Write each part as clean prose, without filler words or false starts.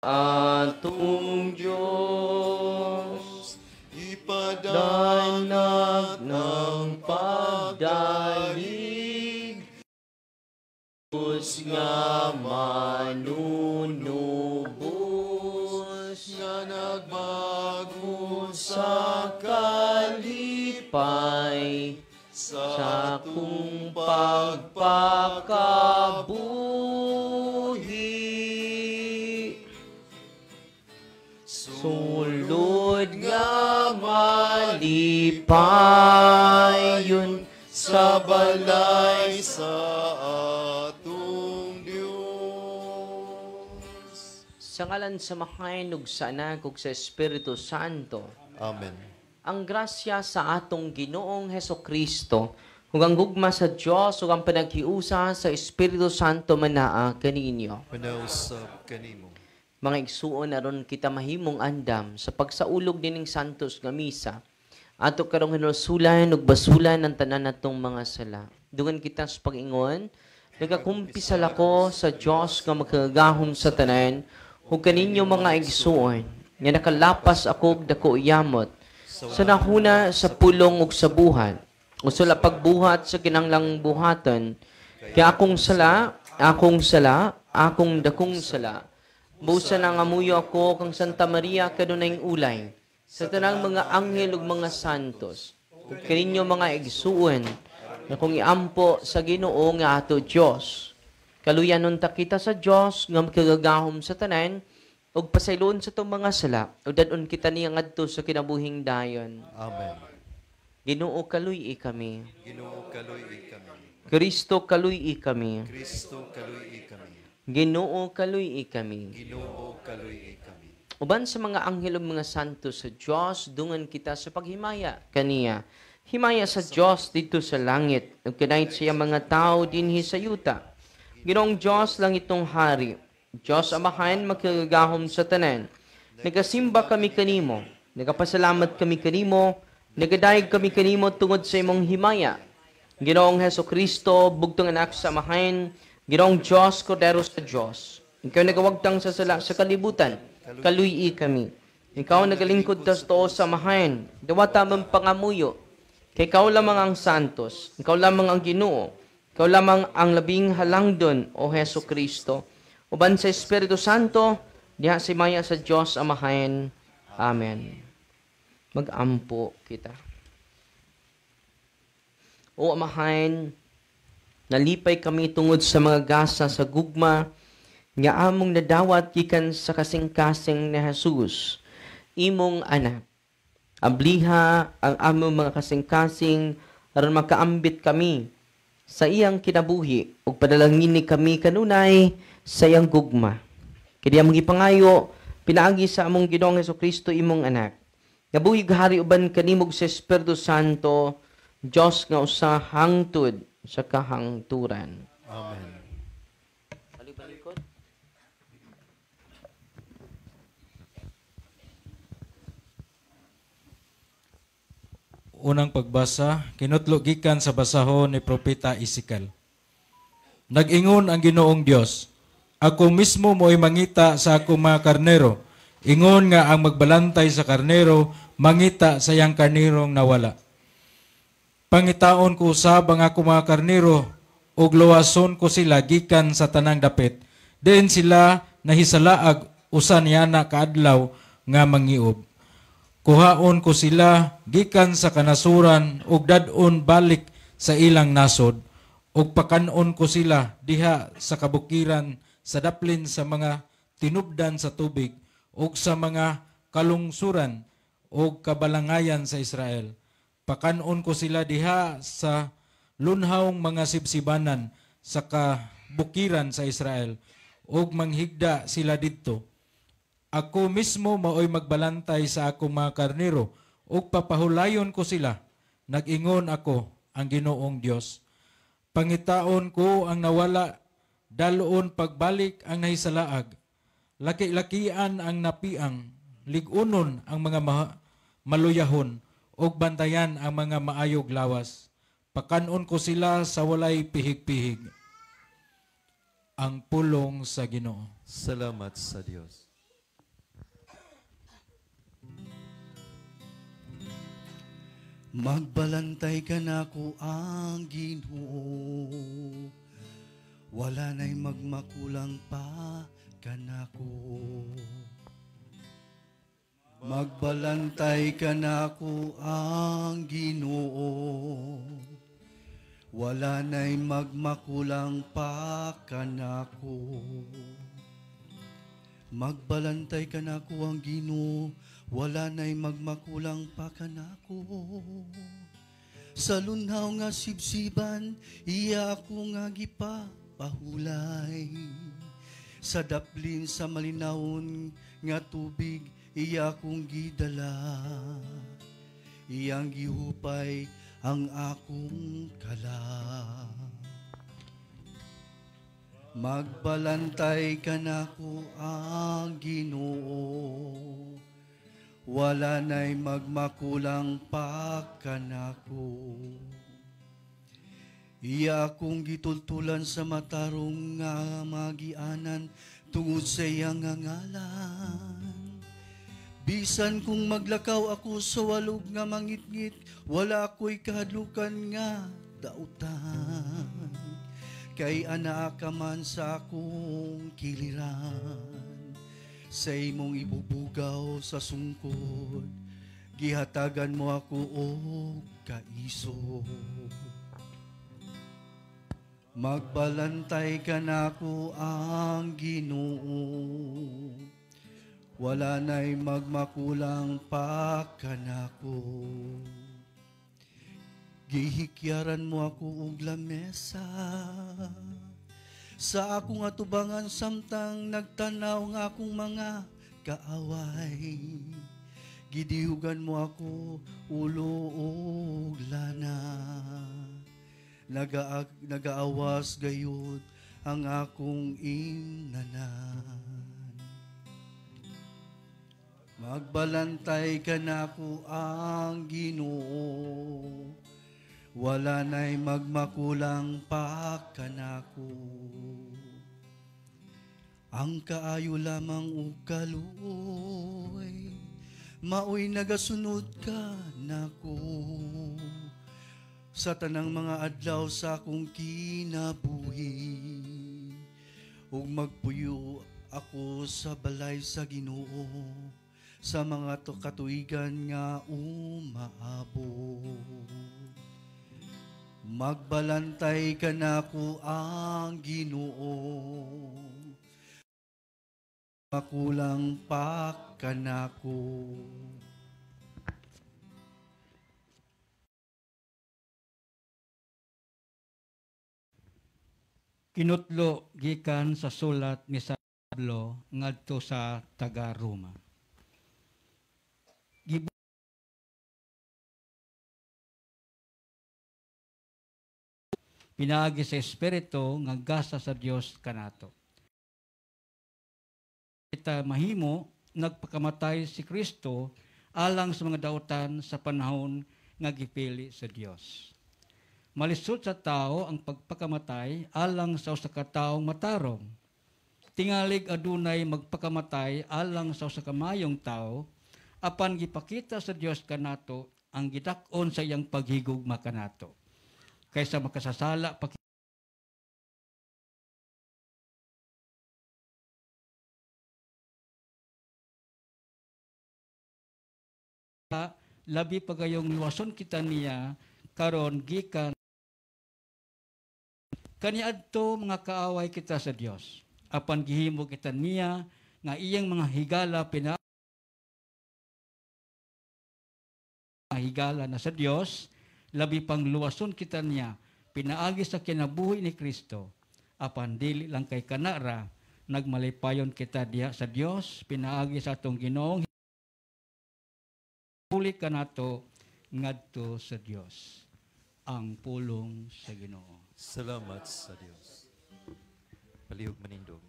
atong Diyos, ipadanag ng pagdalig, Diyos nga manunubos, nga nagbago sa kalipay, sa kung pagpakabuhi. Sulod nga malipayon sa balay sa atong Diyos. Sa ngalan sa Makain ug sa Anak ug sa Espiritu Santo. Amen. Ang grasya sa atong Ginoong Hesukristo, ug ang gugma sa Dios ug ang panaghiusa sa Espiritu Santo manaa kaninyo. Panausab kanimo. Mga igsuon aron kita mahimong andam sa pagsaulog dining santos nga misa. Ato karong hinulsulan ug basulan ang tanan natong mga sala. Dungan kita sa pag-ingon, nagakumpisal ako sa Dios nga makagahom sa tanan, ug kaninyo mga igsuon, nga nakalapas ako og dako yamot sa nahuna sa pulong ug sa buhat, o sa pagbuhat sa kinanglang buhaton, kaya akong sala, akong dakong sala, busa nang amuyo ako kang Santa Maria kadunayng ulay, sa tanang mga anghel ug mga santos, ug kaninyo mga igsuon, na kung iampo sa Ginoo nga ato Dios. Kaluyanon ta kita sa Dios nga makagagahom sa tanan, ug pasaylon sa itong mga sala, ug dadon kita niya ngadto sa kinabuhing dayon. Amen. Ginoo kaluy kami. Ginoo kaluy kami. Kristo kaluy kami. Kristo kaluy kami. Ginoo kaluy kami. Ginoo kaluy kami. Uban sa mga anghel ug mga santo sa Dios, dungan kita sa paghimaya kaniya. Himaya sa Dios dito sa langit, ug kanait siya mga tao dinhi sa yuta. Ginoong Dios lang itong hari. Diyos Amahan, magkagahom sa tanan. Nagasimba kami kanimo, nagapasalamat kami kanimo, nagadayeg kami kanimo tungod sa imong himaya. Ginoong Hesukristo, bugtong anak sa Amahan, Ginoong Diyos, Kordero sa Diyos. Ikaw nagawagtang sa sala sa kalibutan, kaluy kami. Ikaw nagalingkod tas too sa Amahan, dawata mong pangamuyo. Kay ikaw lamang ang santos, ikaw lamang ang Ginoo, ikaw lamang ang labing halangdon, O Hesukristo. Uban sa Espiritu Santo, diha si Maya sa Diyos Amahan. Amen. Mag-ampo kita. O Amahan, nalipay kami tungod sa mga gasa sa gugma, nga among nadawat gikan sa kasing-kasing ni Jesus, imong anak. Abliha ang among mga kasing-kasing aron makaambit kami sa iyang kinabuhi ug padalangin ni kami kanunay sa iyang gugma. Kaya mong ipangayo, pinaagi sa among Ginoong Hesukristo imong anak. Nabuhig hari uban kanimog sa Espiritu Santo, Diyos nga usa hangtod sa kahangturan. Amen. Balik-balikod. Unang pagbasa, kinutlo gikan sa basahon ni Propeta Ezekiel. Nag-ingon ang Ginoong Dios, ako mismo mo'y mangita sa akong mga karnero. Ingon nga ang magbalantay sa karnero, mangita sa iyang karnerong nawala. Pangitaon ko usab ang akong mga karnero, ug luwason ko sila gikan sa tanang dapit. Diin sila nahisalaag usan yana kaadlaw nga mangiob. Kuhaon ko sila gikan sa kanasuran ug dadon balik sa ilang nasod, ug pakanon ko sila diha sa kabukiran sa daplin sa mga tinubdan sa tubig ug sa mga kalungsuran ug kabalangayan sa Israel. Pakanon ko sila diha sa lunhawng mga sibsibanan sa kabukiran sa Israel ug manghigda sila didto. Ako mismo maoy magbalantay sa akong mga karnero ug papahulayon ko sila. Nag-ingon ako ang Ginoong Dios. Pangitaon ko ang nawala, daloon pagbalik ang nahisalaag. Laki-lakian ang napiang, ligunon ang mga maluyahon, ug bantayan ang mga maayog lawas. Pakanon ko sila sa walay pihig-pihig. Ang pulong sa Ginoo. Salamat sa Dios. Magbalantay ka na ko ang Ginoo, wala na'y magmakulang pa kanako. Magbalantay ka na ko ang Ginoo, wala na'y magmakulang pa kanako. Magbalantay ka na ko ang Ginoo, wala na'y magmakulang pa kanako. Sa lunhaw nga sibsiban, iya ako nga gipapahulay. Sa daplin sa malinawon nga tubig, iya akong gidala. Iyang gihupay ang akong kala. Magbalantay ka na ko ang Ginoo, wala na'y magmakulang pa kanako. Iya akong gitultulan sa matarong nga magianan tungod sa iyang ngalan. Bisan kung maglakaw ako sa walog nga mangitngit, wala ko'y kahadlukan nga dautan. Kay anak ka man sa akong kiliran, sa imong ibubugaw sa sungkod, gihatagan mo ako og kaiso. Magbalantay ka na ko ang Ginoo, wala na'y magmakulang pa kanako. Gihikyaran mo ako og lamesa sa akong atubangan, samtang nagtanaw nga akong mga kaaway. Gidihugan mo ako ulo og lana, nagaawas gayud ang akong ingnanan. Magbalantay ka na ko ang Ginoo, wala na'y magmakulang pa kanako. Ang kaayo lamang o kaluoy, maoy nagasunod ka nako. Sa tanang mga adlaw sa akong kinabuhi, ug magpuyo ako sa balay sa Ginoo, sa mga katuigan nga umaabot. Magbalantay ka na ko ang Ginoo, makulang pa kanako. Kinutlo gikan sa sulat ni Pablo ngadto sa taga Roma. Pinaagi sa Espiritu nga gasa sa Dios kanato. Kita mahimo nagpakamatay si Kristo alang sa mga dautan sa panahon nga gipili sa Dios. Malisod sa tao ang pagpakamatay alang sa usa ka taong matarong. Tingalig adunay magpakamatay alang sa usa ka mayong tao, apan gipakita sa Dios kanato ang gidak-on sa iyang paghigugma kanato. Kaysa makasasala labi pagayong luwason kita niya karon gikan kaniadto mga kaaway kita sa Dios. Apan gihimo kita niya nga iyang mga higala higala na sa Dios, labi pang luwason kita niya pinaagi sa kinabuhi ni Kristo. Apan dili lang kay kanara nagmalipayon kita diha sa Dios, pinaagi sa atong Ginoong puli kanato ngadto sa Dios. Ang pulong sa Ginoo. Salamat sa Diyos. Palihog manindog.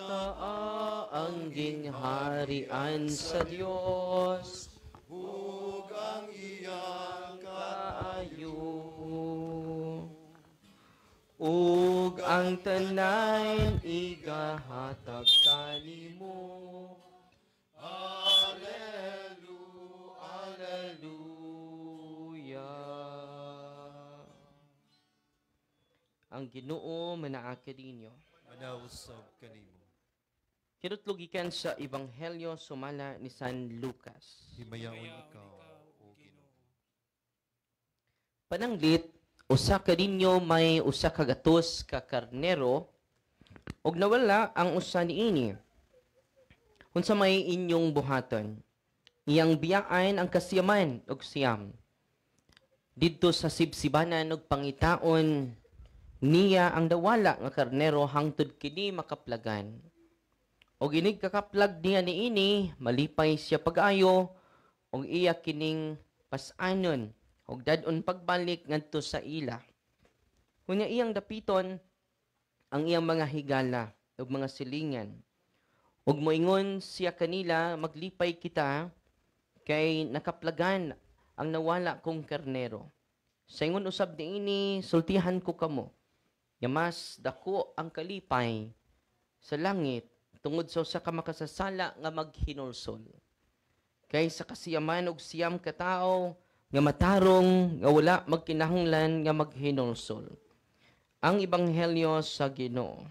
Taa ang gingharian sa Diyos, Ug ang iyang kaayo. Ug ang tanan igahatag kanimo. Hallelujah. Ang Ginoo manaaka ninyo. Manausab kanimo. Kinutlugikan sa Ebanghelyo sumala ni San Lucas. Himayaon ikaw, o Ginoo. Pananglit, usa ka ninyo may usa ka gatos ka karnero, og nawala ang usa niini. Unsa may inyong buhaton? Iyang biyaan ang kasiyaman og siyam. Didto sa sibsibanan og pangitaon niya ang dawala nga karnero hangtod kini makaplagan. Og inig kakaplag niya niini, malipay siya pag-ayo og iya kining pasanon og dadon pagbalik ngadto sa ila. Kunya iyang dapiton ang iyang mga higala ug mga silingan. Ug moingon siya kanila, maglipay kita kay nakaplagan ang nawala kong karnero. Sa ingon usab niini, sultihan ko kamo. Yamas dako ang kalipay sa langit tungod sa usa ka makasasala nga maghinulsol. Kay sa kasiyaman og siyam ka tawo nga matarong nga wala magkinahanglan nga maghinulsol. Ang ebanghelyo sa Ginoo.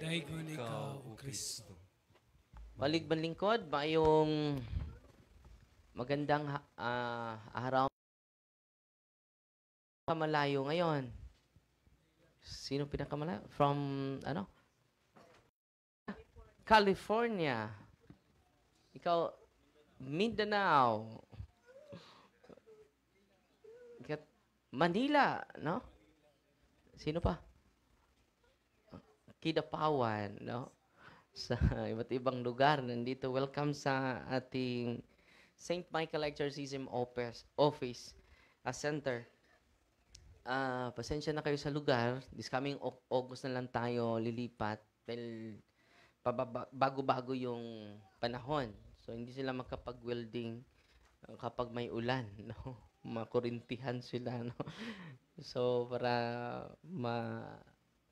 Daigon Ikaw, o Kristo. Balik lingkod, bayong magandang araw. Kamalayo ngayon. Sino pinakamalayo? From, California. Ikaw, Mindanao. Manila, no? Sino pa? Kidapawan, no? Sa iba't ibang lugar nandito. Welcome sa ating St. Michael Exorcism Office Center. Pasensya na kayo sa lugar. This coming August na lang tayo lilipat dahil bago-bago yung panahon. So, hindi sila makapag-welding kapag may ulan, no? Makurintihan sila, no? So, para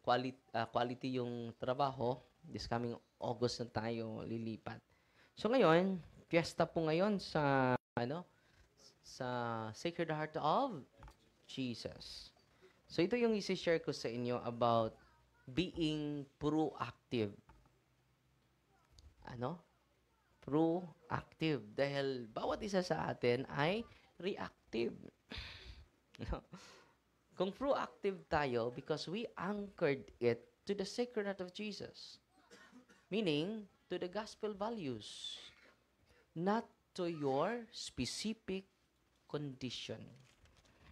quality yung trabaho, this coming August na tayo lilipat. So, ngayon, fiesta po ngayon sa, sa Sacred Heart of Jesus. So, ito yung isi-share ko sa inyo about being proactive. Proactive. Dahil bawat isa sa atin ay reactive. Kung proactive tayo, because we anchored it to the sacred heart of Jesus. Meaning, to the gospel values. Not to your specific condition.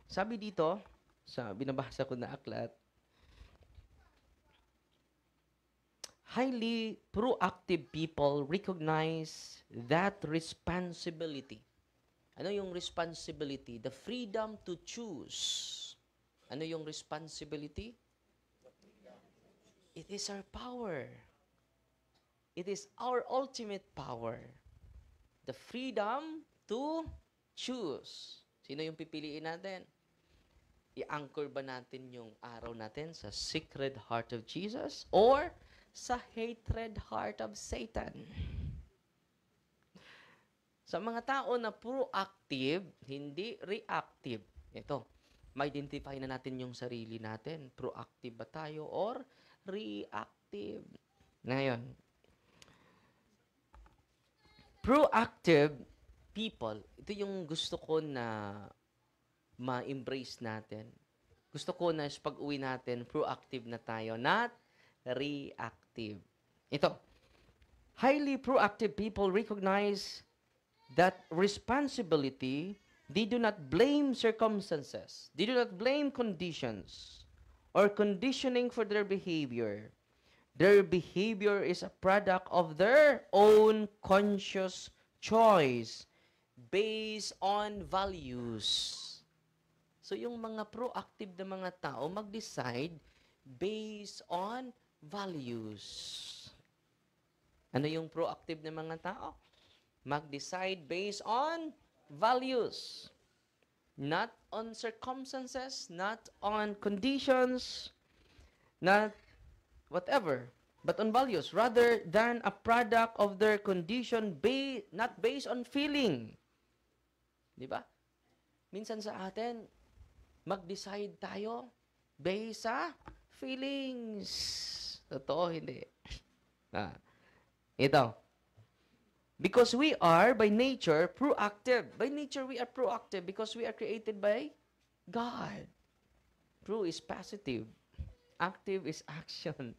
Sabi dito, sa binabasa ko na aklat, highly proactive people recognize that responsibility. Ano yung responsibility? The freedom to choose. Ano yung responsibility? It is our power. It is our ultimate power. The freedom to choose. Sino yung pipiliin natin? I-anchor ba natin yung araw natin sa sacred heart of Jesus or sa hatred heart of Satan? Sa mga tao na proactive, hindi reactive. Ito, ma-identify na natin yung sarili natin. Proactive ba tayo or reactive? Ngayon, proactive people, ito yung gusto ko na ma-embrace natin. Gusto ko na sa pag-uwi natin, proactive na tayo, not reactive. Ito, highly proactive people recognize that responsibility, they do not blame circumstances, they do not blame conditions or conditioning for their behavior. Their behavior is a product of their own conscious choice based on values. So yung mga proactive na mga tao mag-decide based on values. Ano yung proactive na mga tao? Mag-decide based on values. Not on circumstances, not on conditions, not whatever, but on values rather than a product of their condition not based on feeling. Di ba? Minsan sa atin, mag-decide tayo based sa feelings. Totoo, hindi. Ito. Because we are, by nature, proactive. By nature, we are proactive because we are created by God. Pro is positive. Active is action.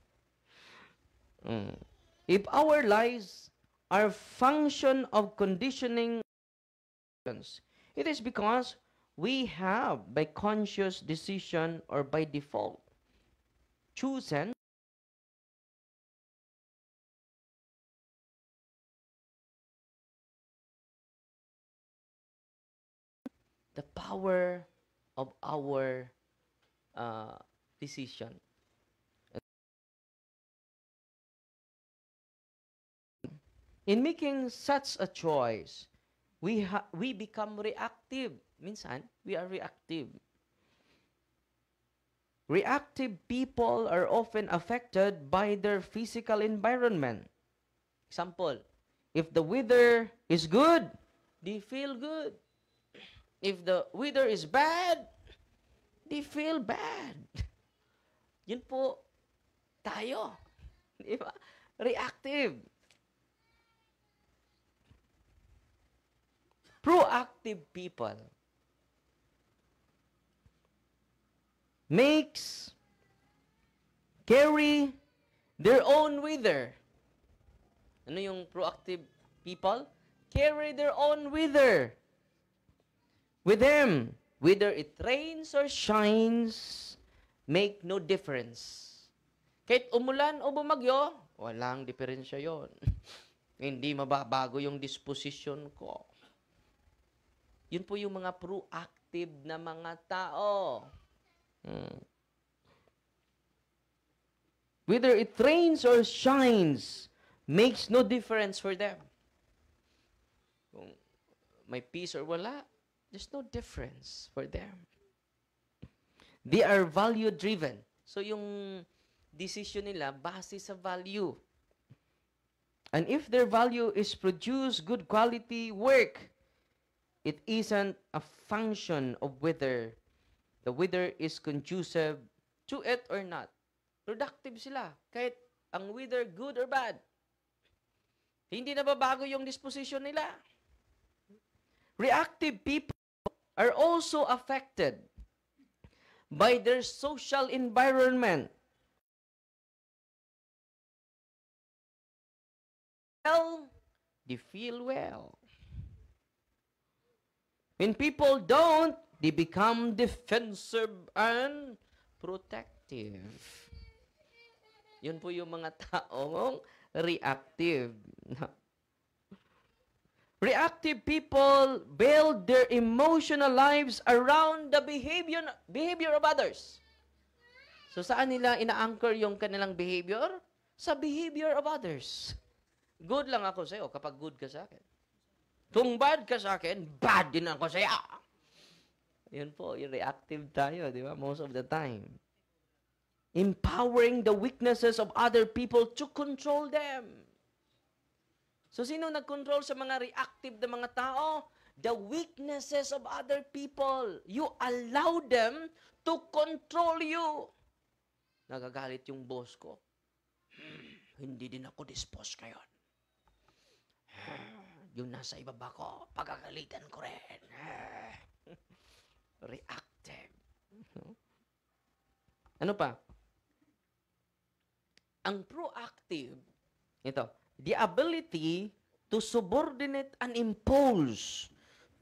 If our lives are function of conditioning, it is because we have, by conscious decision or by default, chosen the power of our decision. In making such a choice, we become reactive. Minsan, we are reactive. Reactive people are often affected by their physical environment. Example, if the weather is good, they feel good. If the weather is bad, they feel bad. Yun po tayo. Di ba? Reactive. Proactive people carry their own weather. Ano yung proactive people? Carry their own weather with them. Whether it rains or shines, make no difference. Kahit umulan o bumagyo, walang diferensya yon. Hindi mababago yung disposition ko. Yun po yung mga proactive na mga tao. Whether it rains or shines, makes no difference for them. Kung may peace or wala, there's no difference for them. They are value-driven. So yung decision nila, base sa value. And if their value is produce good quality work, it isn't a function of whether the weather is conducive to it or not. Productive sila, kahit ang weather good or bad. Hindi nababago yung disposition nila. Reactive people are also affected by their social environment. Well, they feel well. When people don't, they become defensive and protective. Yun po yung mga taong reactive. Reactive people build their emotional lives around the behavior of others. So saan nila ina-anchor yung kanilang behavior? Sa behavior of others. Good lang ako sa'yo kapag good ka sa akin. Kung bad ka sa akin, bad din ako sa'yo. Yun po, yung reactive tayo, di ba? Most of the time. Empowering the weaknesses of other people to control them. So, sino nag-control sa mga reactive na mga tao? The weaknesses of other people. You allow them to control you. Nagagalit yung boss ko. Hindi din ako dispose ngayon. Yung nasa ibaba ko, pagkagalitan ko rin. Reactive. Ano pa? Ang proactive, ito, the ability to subordinate and impose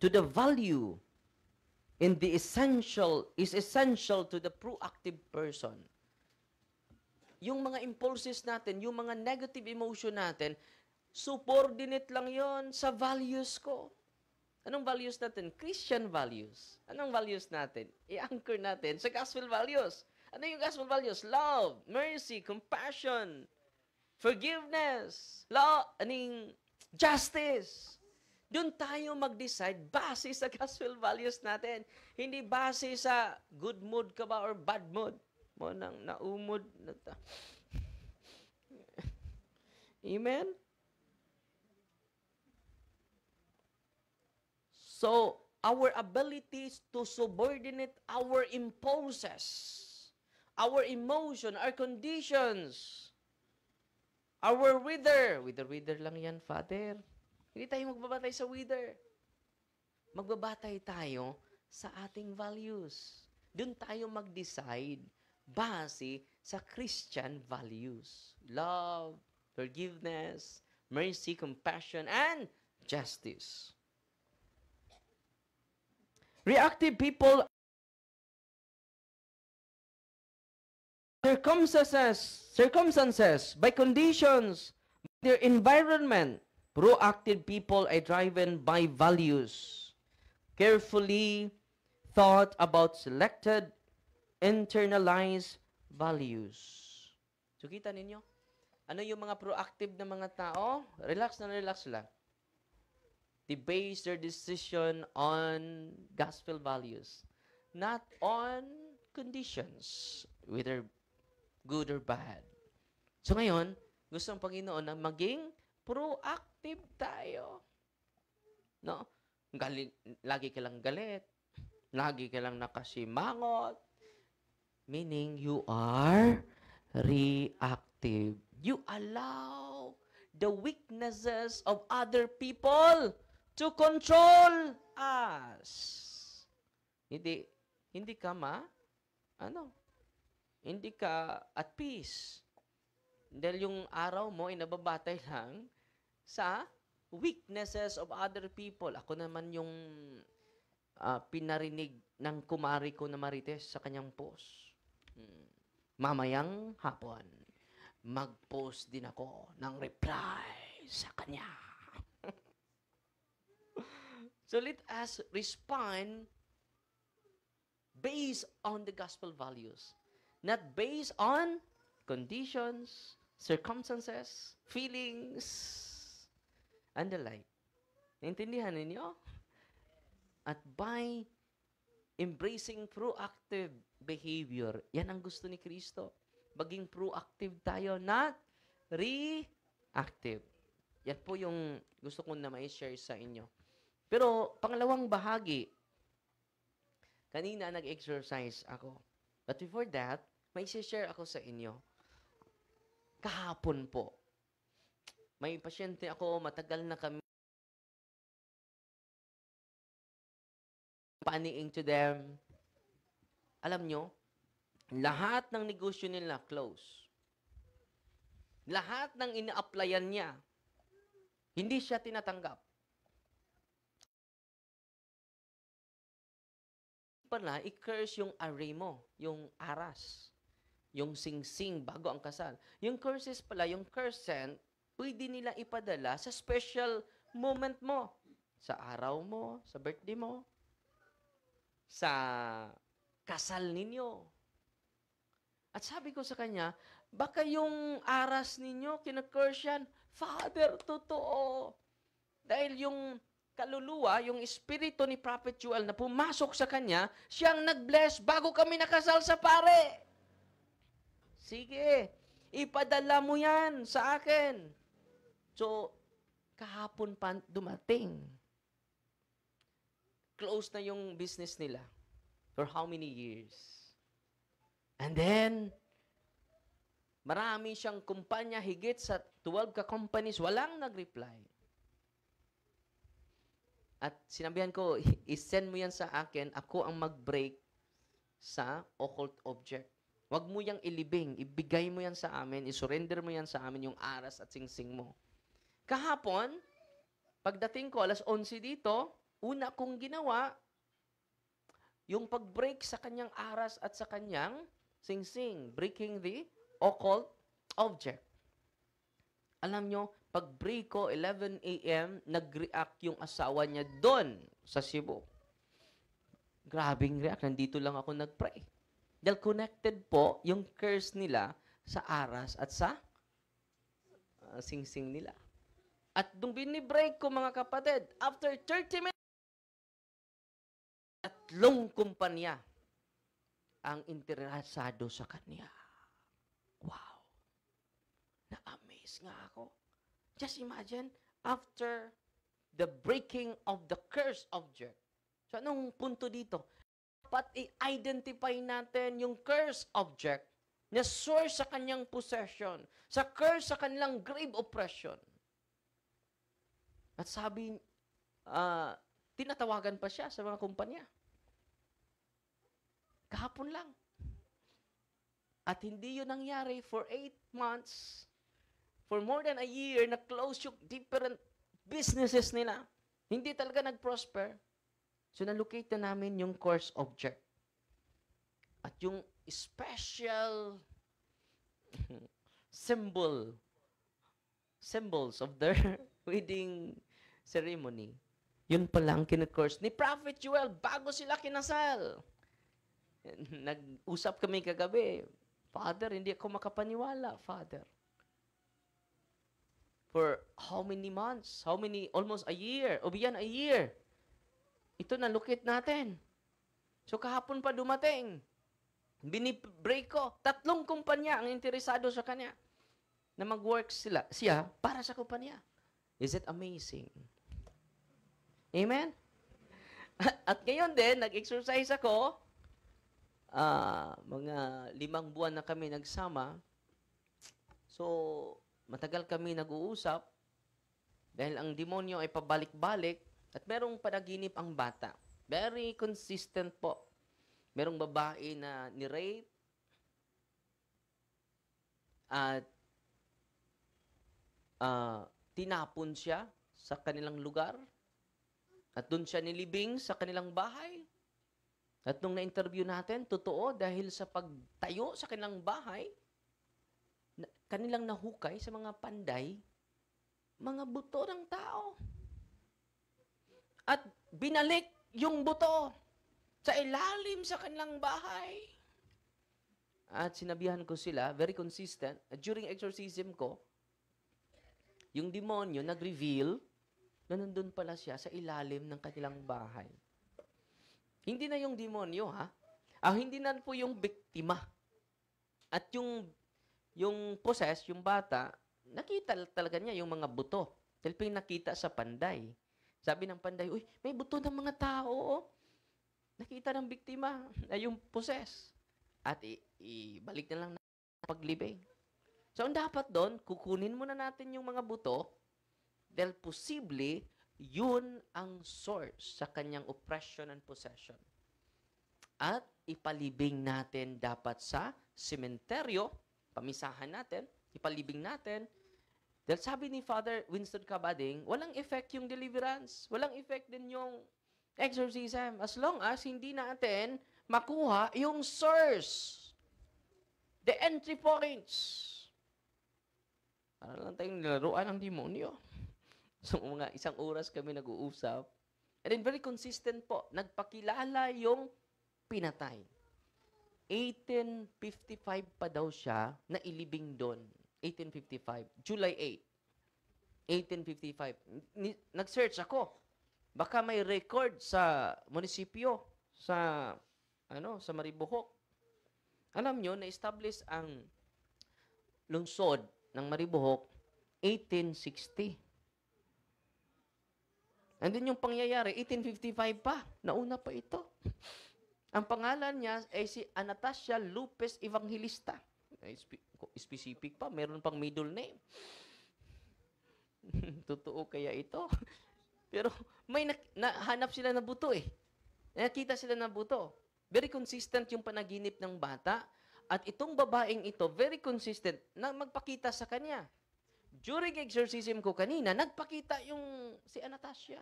to the value in the essential is essential to the proactive person. Yung mga impulses natin, yung mga negative emotion natin, subordinate lang yon sa values ko. Anong values natin? Christian values. Anong values natin? I-anchor natin sa gospel values. Ano yung gospel values? Love, mercy, compassion, forgiveness, law, justice. Doon tayo mag-decide base sa gospel values natin. Hindi base sa good mood ka ba or bad mood. Mo nang naumod. Amen? So, our abilities to subordinate our impulses, our emotion, our conditions, our wither lang yan, Father. Hindi tayo magbabatay sa wither. Magbabatay tayo sa ating values. Doon tayo mag-decide base sa Christian values. Love, forgiveness, mercy, compassion, and justice. Reactive people circumstances, by conditions, by their environment. Proactive people are driven by values. Carefully thought about selected, internalized values. So kita ninyo? Ano yung mga proactive na mga tao? Relax na relax lang. They base their decision on gospel values, not on conditions, whether good or bad. So ngayon, gusto ng Panginoon na maging proactive tayo. No? Lagi ka lang galit. Lagi ka lang nakasimangot. Meaning, you are reactive. You allow the weaknesses of other people to control us. Hindi ka hindi ka at peace. Dahil yung araw mo ay nababatay lang sa weaknesses of other people. Ako naman yung pinarinig ng kumari ko na Marites sa kanyang post. Mamayang hapon, mag-post din ako ng reply sa kanya. So let us respond based on the gospel values. Not based on conditions, circumstances, feelings, and the like. Naintindihan ninyo? At by embracing proactive behavior, yan ang gusto ni Kristo. Maging proactive tayo, not reactive. Yan po yung gusto ko na ma-share sa inyo. Pero pangalawang bahagi, kanina nag-exercise ako. But before that, may share ako sa inyo. Kahapon po, may pasyente ako, matagal na kami paniing to them. Alam nyo, lahat ng negosyo nila close. Lahat ng ina-applyan niya, hindi siya tinatanggap. Pala, i-curse yung array mo, yung aras, yung sing-sing bago ang kasal. Yung curses pala, yung curse sent, pwede nila ipadala sa special moment mo. Sa araw mo, sa birthday mo, sa kasal ninyo. At sabi ko sa kanya, baka yung aras ninyo, kina-curse yan. Father, totoo. Dahil yung kaluluwa, yung espiritu ni Prophet Joel na pumasok sa kanya, siyang nag-bless bago kami nakasal sa pare. Sige, ipadala mo yan sa akin. So, kahapon pa dumating. Close na yung business nila. For how many years? And then, marami siyang kumpanya, higit sa 12 ka-companies, walang nag-reply. At sinabihan ko, isend mo yan sa akin, ako ang mag-break sa occult object. Huwag mo yang ilibing, ibigay mo yan sa amin, isurrender mo yan sa amin yung aras at singsing mo. Kahapon, pagdating ko, alas 11 dito, una kong ginawa, yung pag-break sa kanyang aras at sa kanyang singsing, breaking the occult object. Alam nyo, pag-break ko, 11 a.m., nag-react yung asawa niya doon sa Cebu. Grabing react. Nandito lang ako nag-pray. Dahil connected po yung curse nila sa aras at sa singsing nila. At nung binibreak ko, mga kapatid, after 30 minutes, 3 kumpanya ang interesado sa kanya. Wow! Na-amaze nga ako. Just imagine, after the breaking of the cursed object. So anong punto dito? Dapat i-identify natin yung cursed object na source sa kanyang possession, sa curse sa kanilang grave oppression. At sabi, tinatawagan pa siya sa mga kumpanya. Kahapon lang. At hindi yun nangyari for 8 months, for more than a year, na-close yung different businesses nila. Hindi talaga nag-prosper. So, nalocate na namin yung course object. At yung special symbols of their wedding ceremony, yun pala ang kina-course ni Prophet Joel bago sila kinasal. Nag-usap kami kagabi, Father, hindi ako makapaniwala, Father. For how many months? Almost a year. O beyond a year. Ito na, lukit natin. So kahapon pa dumating. Binibreak ko. 3 kumpanya ang interesado sa kanya na mag-work siya para sa kumpanya. Is it amazing? Amen? At ngayon din, nag-exercise ako. Mga 5 buwan na kami nagsama. So, matagal kami nag-uusap dahil ang demonyo ay pabalik-balik at merong panaginip ang bata. Very consistent po. Merong babae na ni-rape at tinapon siya sa kanilang lugar at doon siya nilibing sa kanilang bahay. At nung na-interview natin, totoo dahil sa pagtayo sa kanilang bahay, kanilang nahukay sa mga panday, mga buto ng tao. At binalik yung buto sa ilalim sa kanilang bahay. At sinabihan ko sila, very consistent, during exorcism ko, yung demonyo nag-reveal na nandun pala siya sa ilalim ng kanilang bahay. Hindi na yung demonyo, ha? Hindi na po yung biktima. At yung possess, yung bata, nakita talaga niya yung mga buto. Dahil pinakita sa panday. Sabi ng panday, uy, may buto ng mga tao. Oh. Nakita ng biktima, yung possess. At ibalik na lang na paglibing. So, ang dapat doon, kukunin muna natin yung mga buto dahil posible, yun ang source sa kanyang oppression and possession. At ipalibing natin dapat sa sementeryo, pamisahan natin, ipalibing natin. Dahil sabi ni Father Winston Cabading, walang effect yung deliverance. Walang effect din yung exorcism. As long as hindi natin makuha yung source. The entry points. Para lang tayong nilaruan ng demonyo. So, mga 1 oras kami nag-uusap. And then, very consistent po. Nagpakilala yung pinatay. 1855 pa daw siya na ilibing doon. 1855. July 8. 1855. Nag-search ako. Baka may record sa munisipyo, sa Maribohok. Alam nyo, na-establish ang lungsod ng Maribohok 1860. And then yung pangyayari, 1855 pa. Nauna pa ito. Ang pangalan niya ay si Anastasia Lopez Evangelista. Specific pa, meron pang middle name. Totoo kaya ito? Pero may nahanap sila na buto eh. Nakita sila na buto. Very consistent yung panaginip ng bata. At itong babaeng ito, very consistent na magpakita sa kanya. During exorcism ko kanina, nagpakita yung si Anastasia.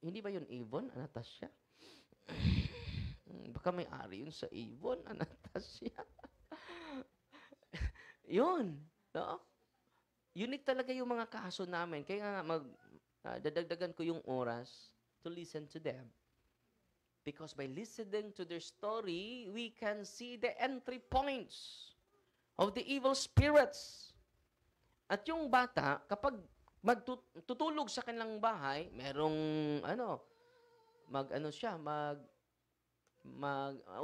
Hindi ba yun Avon, Anastasia? Baka may ari yun sa Avon, Anastasia. Yun. No? Unique talaga yung mga kaso namin. Kaya nga dadagdagan ko yung oras to listen to them. Because by listening to their story, we can see the entry points of the evil spirits. At yung bata, kapag magtutulog sa kanilang bahay, merong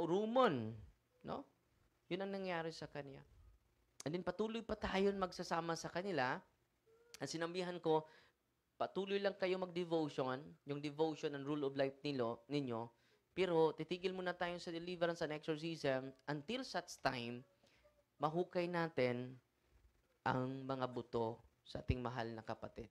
rumon, no? Yun ang nangyari sa kanya. And then patuloy pa tayo magsasama sa kanila. At sinabihan ko, patuloy lang kayo mag-devotion, yung devotion and rule of life ninyo, pero titigil muna tayo sa deliverance and exorcism until such time, mahukay natin ang mga buto sa ating mahal na kapatid.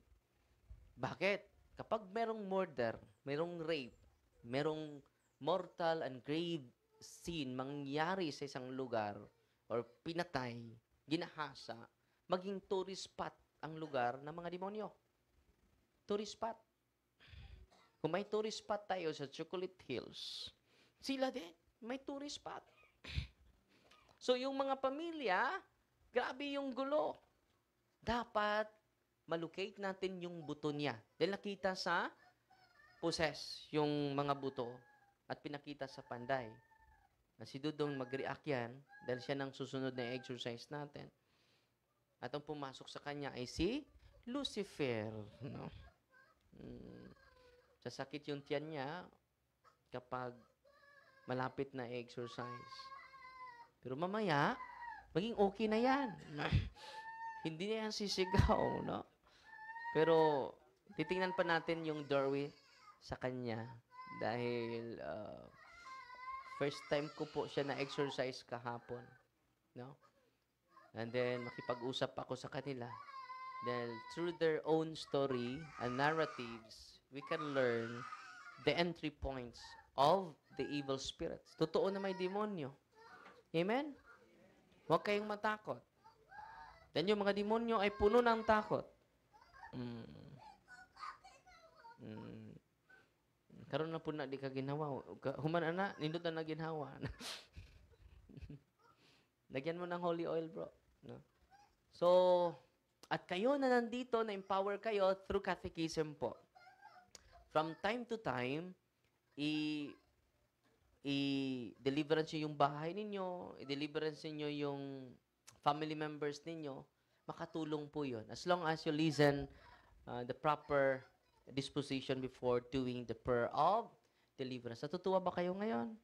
Bakit? Kapag merong murder, merong rape, merong mortal and grave sin mangyari sa isang lugar or pinatay, ginahasa, maging tourist spot ang lugar ng mga demonyo. Tourist spot. Kung may tourist spot tayo sa Chocolate Hills, sila din, may tourist spot. So, yung mga pamilya, grabe yung gulo. Dapat malocate natin yung buto niya. Dahil nakita sa possess yung mga buto at pinakita sa panday. Na si Dudong mag-react yan dahil siya nang susunod na exercise natin. At ang pumasok sa kanya ay si Lucifer. No? Sasakit yung tiyan niya kapag malapit na exercise. Pero mamaya, maging okay na yan. Hindi na yan sisigaw, no? Pero, titingnan pa natin yung doorway sa kanya. Dahil, first time ko po siya na-exercise kahapon. No? And then, makipag-usap ako sa kanila. Dahil, through their own story and narratives, we can learn the entry points of the evil spirits. Totoo na may demonyo. Amen? Huwag kayong matakot. Then yung mga demonyo ay puno ng takot. Karon na po na di ka ginawa. Human na, nindot na ginhawa. Lagyan mo ng holy oil, bro. No? So, at kayo na nandito, na-empower kayo through catechism po. From time to time, i-deliverance nyo yung bahay ninyo, i-deliverance ninyo yung family members ninyo, makatulong po yun. As long as you listen the proper disposition before doing the prayer of deliverance. Natutuwa ba kayo ngayon?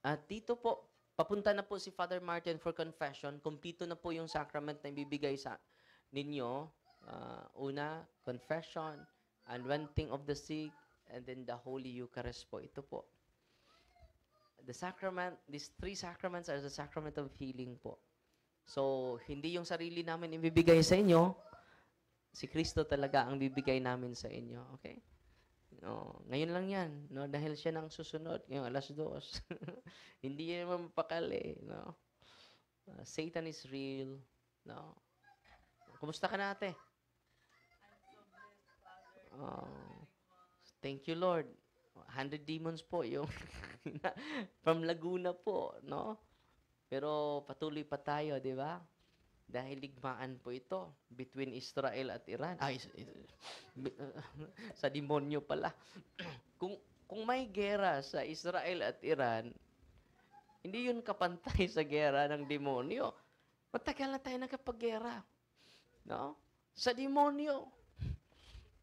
At dito po, papunta na po si Father Martin for confession. Kumpleto na po yung sacrament na ibibigay sa ninyo. Una, confession, anointing of the sick, and then the Holy Eucharist po. Ito po. The sacrament, these three sacraments are the sacrament of healing po. So, hindi yung sarili namin ibibigay sa inyo, si Kristo talaga ang bibigay namin sa inyo. Okay? No, ngayon lang yan, no, dahil siya nang susunod ngayong 2:00. Hindi niya naman mapakali, no. Satan is real, no. Kumusta ka na, ate? Thank you, Lord. 100 demons po yung from Laguna po, no. Pero patuloy pa tayo, di ba? Dahil ligmaan po ito between Israel at Iran. Ay, sa demonyo pala. kung may gera sa Israel at Iran, hindi yun kapantay sa gera ng demonyo. Matagal na tayo nagkapag-gera. No? Sa demonyo.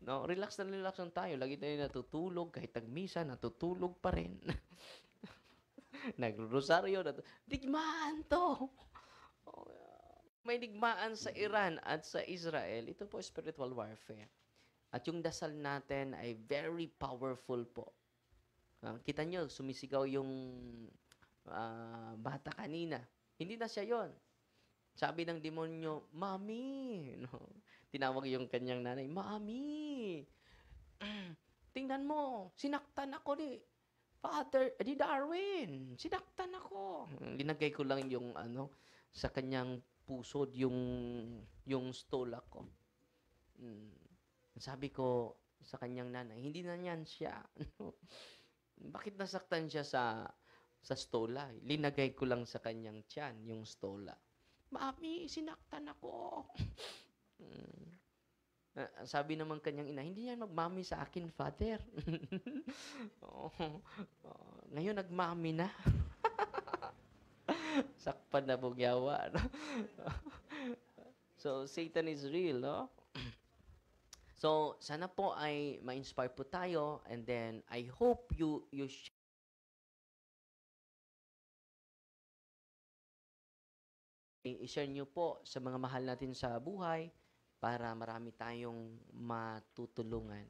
No, relax lang tayo. Lagi tayo natutulog. Kahit tagmisa, natutulog pa rin. Nagrosaryo. Digmaan to. May digmaan sa Iran at sa Israel. Ito po spiritual warfare. At yung dasal natin ay very powerful po. Kita nyo, sumisigaw yung bata kanina. Hindi na siya yon. Sabi ng demonyo, Mami! No? Tinawag yung kanyang nanay, Mami! Tingnan mo, sinaktan ako ni Darwin. Sinaktan ako. Linagay ko lang yung sa kanyang pusod yung stolak ko. Sabi ko sa kanyang nanay, hindi na yan siya. Bakit nasaktan siya sa stola? Linagay ko lang sa kanyang tiyan yung stola. Mami, sinaktan ako. Sabi naman kanyang ina, hindi yan magmami sa akin, Father. Ngayon, nagmami na. Sakpan na bugyawa. No? So, Satan is real, no? So, sana po ay ma-inspire po tayo, and then I hope you i-share niyo po sa mga mahal natin sa buhay para marami tayong matutulungan.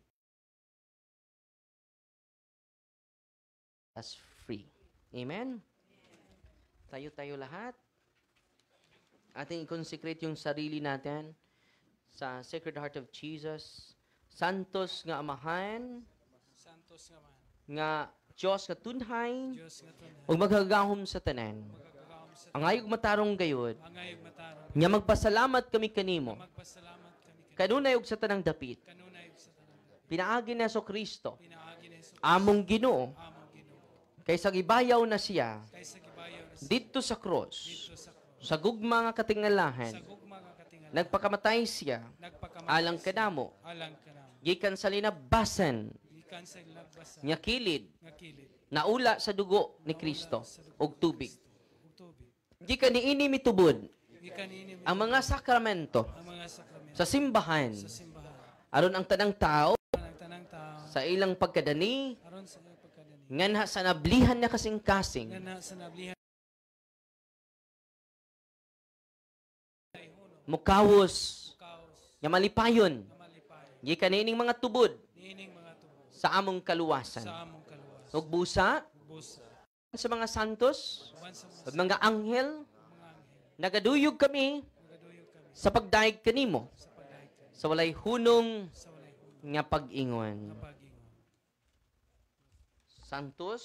That's free. Amen? Tayo-tayo lahat. Ating i-consecrate yung sarili natin sa Sacred Heart of Jesus. Santos nga amahan, Santos nga man. nga Diyos nga tunhay, Diyos nga tunay. ug maghagahom sa tanan. Magagahom sa Ang ayog matarong gayod, angayog matarong. nga magpasalamat kami kanimo, Magpasalamat kami kanunay ug sa tanang dapit. kanunay sa tanang. Pinaagi na so Kristo, Pinaagi na Hesus. among Ginoo, Among Ginoo. kaysa gibayaw na siya Kaysa gibayaw na dito sa cross, dito sa krus. sa gugma nga Sa katingalahan, gugma nga katingal. nagpakamatay siya Nagpakamatay. alang kadamo, Alang kanamo. gikan sa linabasan Gikan sa lagbasa. nga kilid, Nga kilid. naula sa dugo ni Kristo og tubig. Ug tubig. Gikan niini mitubod Gikan ini ang mga sakramento ang mga sakramento sa simbahan sa simbahan. aron ang tanang tao Ang tanang tao sa ilang pagkadani aron sa iyang pagkadani. nganha sa nablihan na kasing-kasing Nga na sa nablihan mukawos kaos nga malipayon na malipay. gikan niining mga tubod Niining mga tubo sa among kaluwasan sa among kaluwas. ug busa Busa. sa mga santos Uban sa ug mga anghel mga anghel. nagaduyog kami Nagaduyog kami sa pagdaig kanimo sa pagdaig kami. sa walay hunong Sa walay hulog nga pag-ingon. na pag-ingon. Santos,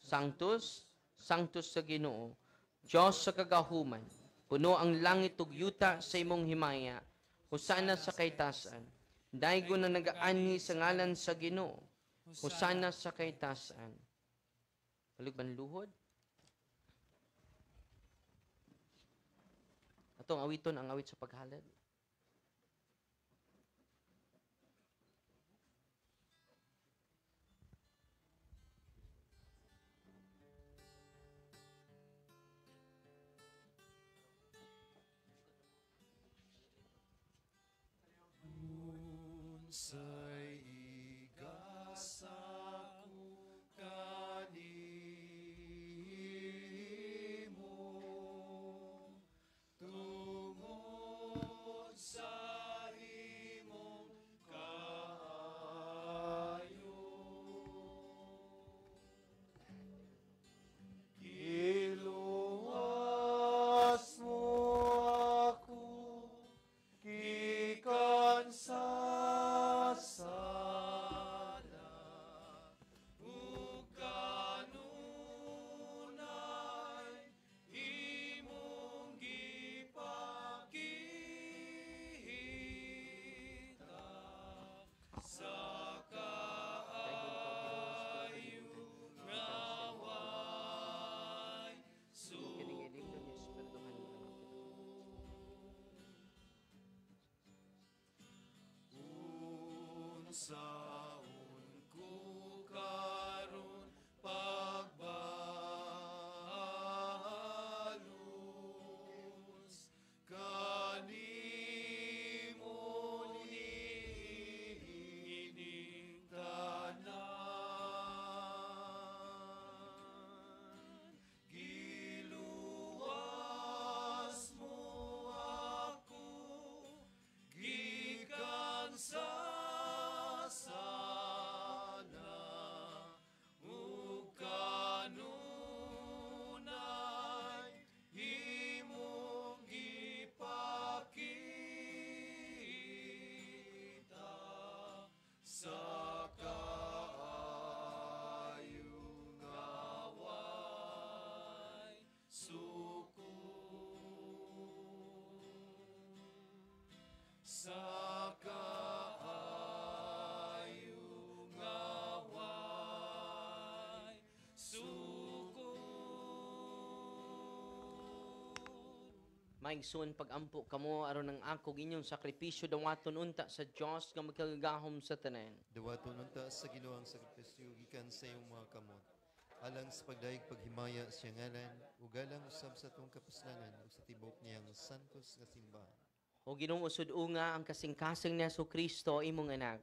Sanctus, Sanctus sa Ginoo, Diyos sa kagahuman, puno ang langit ug yuta sa imong himaya, husana sa kaytasan, daygo na nagaanhi sa ngalan sa Ginoo, husana sa kaytasan. Balik ban luhod? Atong awiton ang awit sa paghalad. Unsay igasa ko kanimo tungod sa imong kaayo. Iluwas mo ako gikan sa sala ug kanunay imong gipakita sa kaayo nga way Kining-inig ng Espirituhan mo naman. Unsaon ko karon pagbahalos kanimo niining tanan giluwas mo ako gikan sa sala ug kanunay imong gipakita sa kaayo nga way suko sa kaayo nga way sukod. Maigsoon pagampo kamo aron ang akog inyong sakripisyo dawaton unta sa Dios nga magkagahom sa tanan. Dawaton unta sa Ginoo ang sakripisyo gikan sa iyong mga kamot. Alang sa pagdaig paghimaya sa ngalan, ug alang usab sa tong kapuslanan ug sa tibok niyang santos nga simbahan. O Ginoong usod-unga ang kasing-kasing ni Kristo imong anak.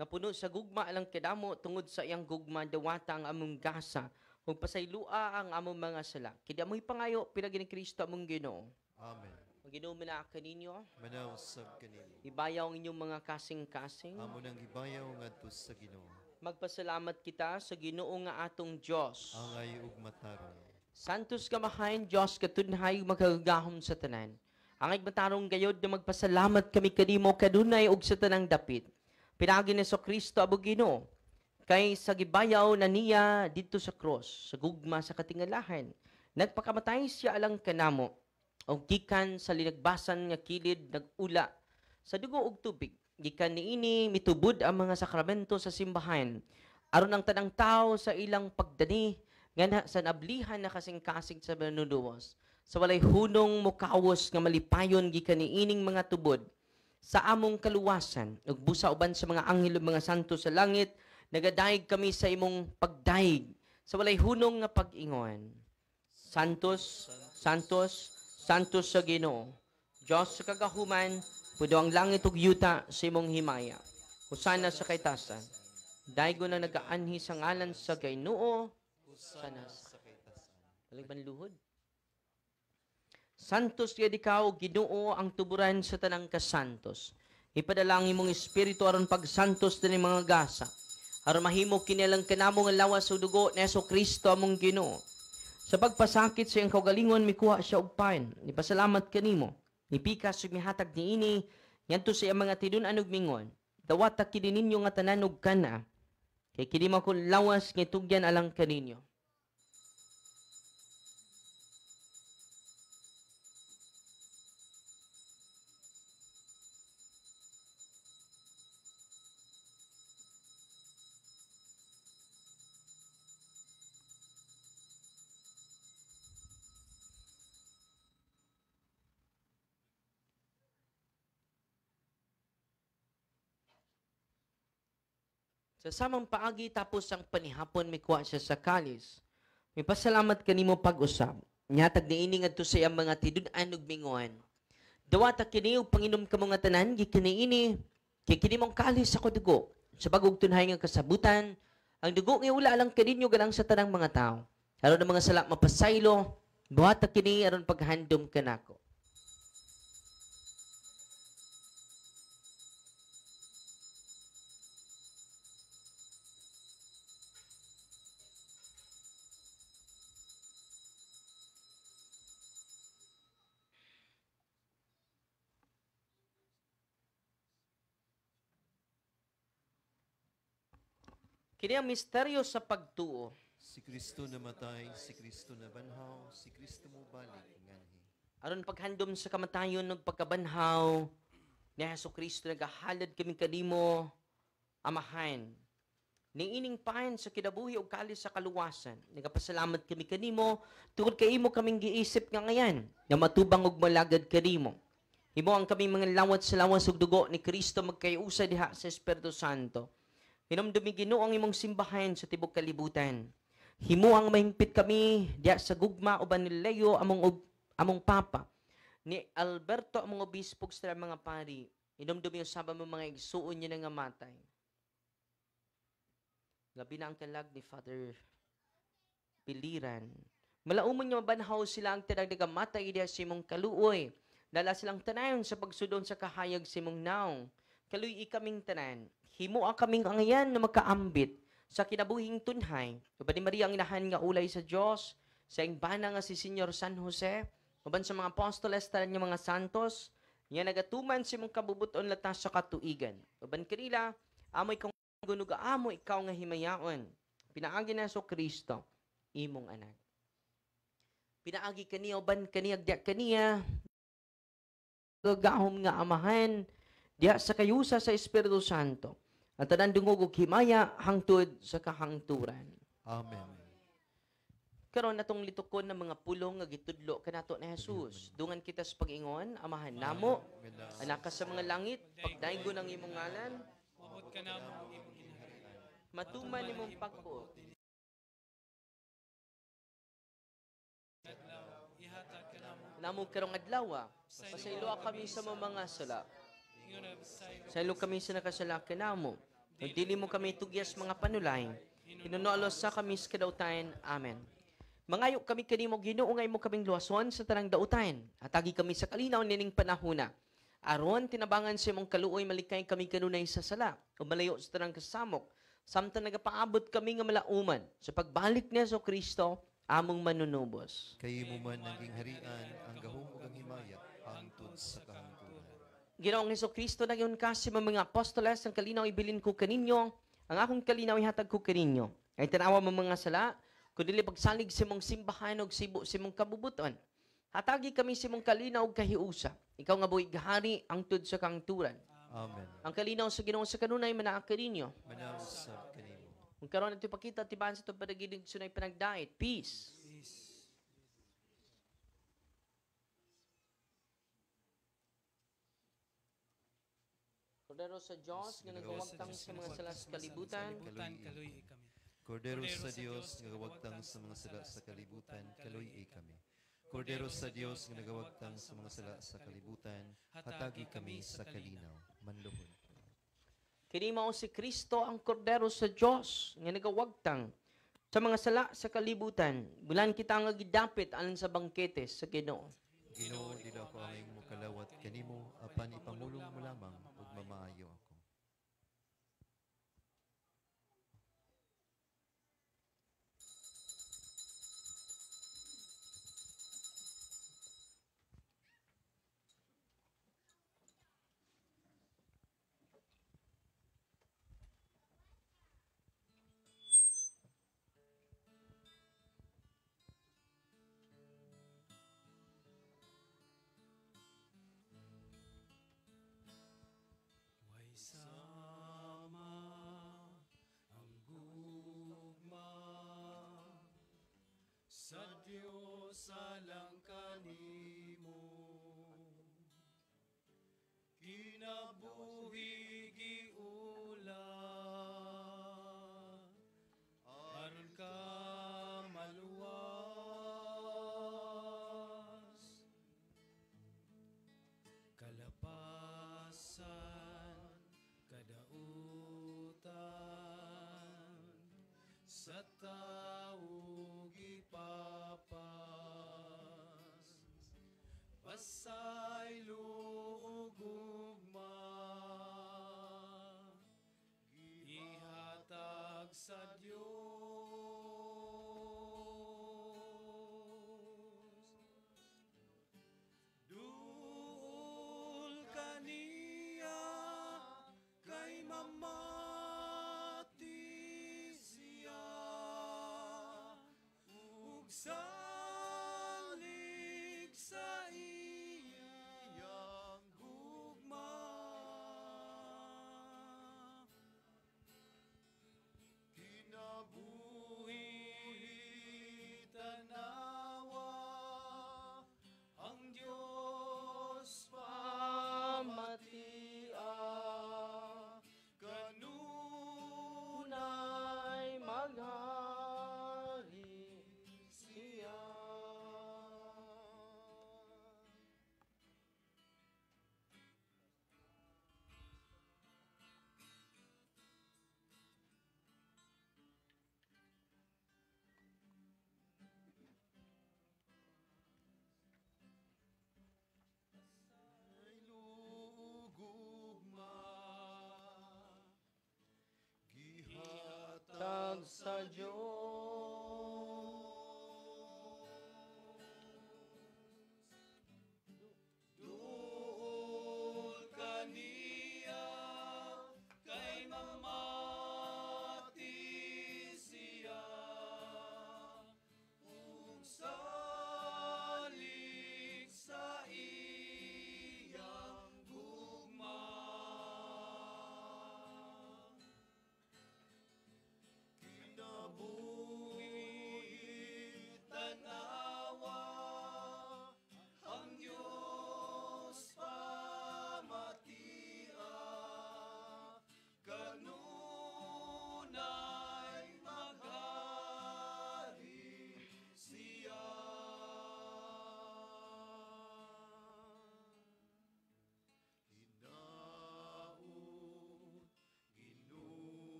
Nga puno sa gugma alang kadamo tungod sa iyang gugma dawata ang among gasa ug pasaylua ang among mga sala. Kidi amoy pangayo pinagi ni Kristo among Ginoo. Amen. Ang Ginoo man kaninyo, Manaw sab kanimo. ibayaw ang inyong mga kasing-kasing. Amo nang gibayaw ngadto sa Ginoo. Magpasalamat kita sa Ginoo nga atong Dios. Angay ug matarong. Santos kamahain Dios katunhay magagahom sa tanan. Angay matarong gayod na magpasalamat kami kanimo kadunay ug sa tanang dapit. Pinagi ni Kristo abo Ginoo kay sa gibayaw na niya dito sa cross, sa gugma sa katingalahan. Nagpakamatay siya alang kanamo og gikan sa linagbasan nga kilid nagula sa dugo ug tubig. Gikan niini mitubod ang mga sakramento sa simbahan aron ang tanang tao sa ilang pagdani nga sa nablihan na kasing-kasing sa manunuwas. Sa walay hunong mukawos nga malipayon gikan niining mga tubod sa among kaluwasan ug busa uban sa mga anghel ug mga santo sa langit, nagadayeg kami sa imong pagdayeg sa walay hunong nga pag-ingon. Santos, Santos, Santos sa Ginoo, Dios sa kagahuman, pudo ang langit ug yuta sa imong himaya. Husana sa kaitasan. Daygo na nagaanhi sa ngalan sa Ginoo, husana sa kaitasan. Kaligban luhod. Santos yad ikaw, Ginoo, ang tuburan sa tanang kasantos. Ipadala ang imong espiritu aron pagsantos din mga gasa. Aron mahimo kinilang kanamo nga lawas sa dugo ni Kristo among Ginoo. Sa pagpasakit sa iyang kaugalingon, mikuha siya og pain. Ipasalamat kanimo. Ipikas ug mihatag niini ngadto sa iyang mga tidun-an ug mingon. Dawat ta kini ninyo nga tanan ug kana. Kay kini mo kun lawas nga tugyan alang kaninyo. Sa samang paagi tapos ang panihapon may kuha siya sa kalis. May pasalamat kanimo pag-usab. Nyatag niini ngadto sa iyang mga tidun-an ug mingon. Dawat kini og panginom kamo nga tanan gikiniini kay kini mong kalis sa dugo. Sa bagog tunhay nga kasabutan, ang dugo nga wala lang kaninyo galang sa tanang mga tao. Aron ang mga sala mapasaylo, buhat kini aron paghandom kanako. Kini ang misteryo sa pagtuo. Si Kristo namatay, si Kristo nabanhaw, si Kristo mo balik nganhi. Aron paghandom sa kamatayon ug pagkabanhaw ni Kristo nagahalad kami kanimo amahan. Niining pahen sa kinabuhi ug kalis sa kaluwasan. Nagapasalamat kami kanimo tungod kay imo kaming giisip nga ngayan nga matubang ug malagad kanimo. Himo ang kaming mga lawat sa lawas ug dugo ni Kristo magkayusa diha sa Espiritu Santo. Hinumdumi Ginoo ang imong simbahan sa tibok kalibutan. Himo ang mahingpit kami diya sa gugma uban ni Leo among papa. Ni Alberto among obispo sa mga pari. Hinumdumi usab mo mga igsuon niya nga matay. Labi na ang kalag ni Father Piliran. Malaumon niyo mabanhaw sila ang tinagdaga matay diya sa imong kaluoy. Dala silang tanayon sa pagsudon sa kahayag sa imong naong. Kaluy ikaming tanan. Himo ang kaming angayan na makaambit sa kinabuhing tunhay. Uban ni Maria ang inahan nga ulay sa Dios, sa ingbana nga si Senyor San Jose, uban sa mga apostoles tanan nga mga santos, nga nagatuman si mong kabubuton latas sa katuigan. Uban kanila, amoy kang gunuga amo ikaw nga himayaon. Pinaagi na Kristo, imong anak. Pinaagi kaniya uban kaniya agda kaniya gagahom nga amahan diya sa kayusa sa Espiritu Santo. At tanan dungog ug himaya hangtod sa kahangturan. Amen. Karon natong litukon ng mga pulong nga gitudlo kanato ni Jesus. Dungan kita sa pag-ingon, amahan namo, anak ka sa mga langit, pagdaygo ng imong ngalan, Umot ka na mo imong ginharian. matuman imong pagbuot. Ihatag ka na mo. Namo karong adlaw, pasaylo kami sa mga sala. Ingon na sa Saylo kami sa nakasala kanamo. Ug dili mo kami tugyas mga panulay. Inunualos sa kamis kadautan. Amen. Mangayo kami kanimo Ginoo ngay mo kaming luwason sa tanang dautan. Atagi kami sa kalinaw nining panahona. Aron tinabangan sa imong kaluoy malikay kami kanunay sa sala o malayo sa tanang kasamok. Samtang nagapaabot kami nga malauman sa pagbalik ni Kristo among manunubos. Kayo mo man naging harian, ang gahom ug ang himaya, hangtod sa kahangturan. Ginoong Kristo nagyon kasi mga apostoles ang kalinaw ibilin ko kaninyo, ang akong kalinaw ihatag ko kaninyo. Ay tanawa mo mga sala, kundi pagsalig sa mong simbahan og sibo sa mong kabubuton. Hatagi kami sa mong kalinaw og kahiusa. Ikaw nga buhig hari ang tud sa kangturan. Amen. Ang kalinaw sa Ginoo sa kanunay manaak kaninyo. Manaw sa kanimo. Kung karon ito pakita tibahan sa itong panaginig sunay panagdait. Peace. Kordero sa Diyos, nga nagawagtang sa mga sala sa kalibutan, Kalibutan, kaluy kami. Kordero sa Dios nga gawagtang sa mga sala sa kalibutan, kaluy kami. Kordero sa Dios nga nagawagtang sa mga sala sa kalibutan, hatagi kami sa kalinaw. Manluhod. kini mao si Kristo ang kordero sa Diyos, nga nagawagtang sa mga sala sa kalibutan. Bulan kita nga gidapit alang sa bangkete sa Ginoo. Ginoo, dila ko ang iyong mukalawat kanimo, apan ipamulong mo lamang ug mamaayo ako. Way sama ang gugma sa Diyos alang kanimo. Kinabuhi giula aron ka maluwas. Kalapasan, kadautan, sa tao gipapas. Pasay luog ugma, ihatag sa Diyos. Duol kaniya kay mamati siya